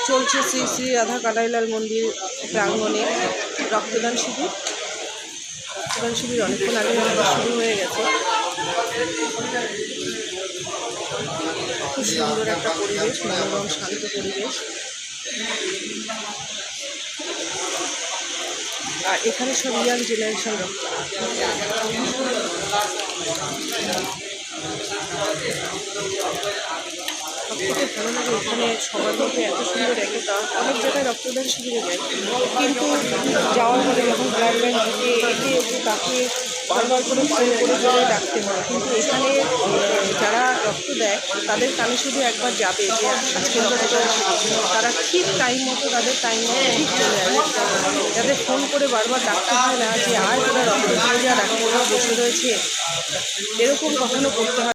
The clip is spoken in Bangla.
চলছে শ্রী শ্রী রাধা কানাইলাল মন্দির প্রাঙ্গণে রক্তদান শিবির। রক্তদান শিবির অনেকক্ষণ আগে শুরু হয়ে গেছে। খুব সুন্দর একটা পরিবেশ, মনোরম শান্ত পরিবেশ। আর এখানে সব ইয়াং জেনারেশন রক্ত। সবথেকে ভালো লাগে এখানে সবার মধ্যে এত সুন্দর একতা। অনেক জায়গায় রক্তদান শিবিরে যায়, কিন্তু যাওয়ার পরে যখন ব্লাড ব্যাংক থাকে এতে তাকে বারবার করে ফোন করে ডাকতে হয়। কিন্তু এখানে যারা রক্ত দেয় তাদের কানে শুধু একবার যাবে যে আজকে রক্তদান শিবির, তারা ঠিক টাইম মতো তাদের টাইম মতো ঠিক চলে আসবে। যাদের ফোন করে বারবার ডাকতে হয় না যে আর তারা রক্ত দিয়ে যা ডাক্তাররা বসে রয়েছে, এরকম কখনো করতে হয়।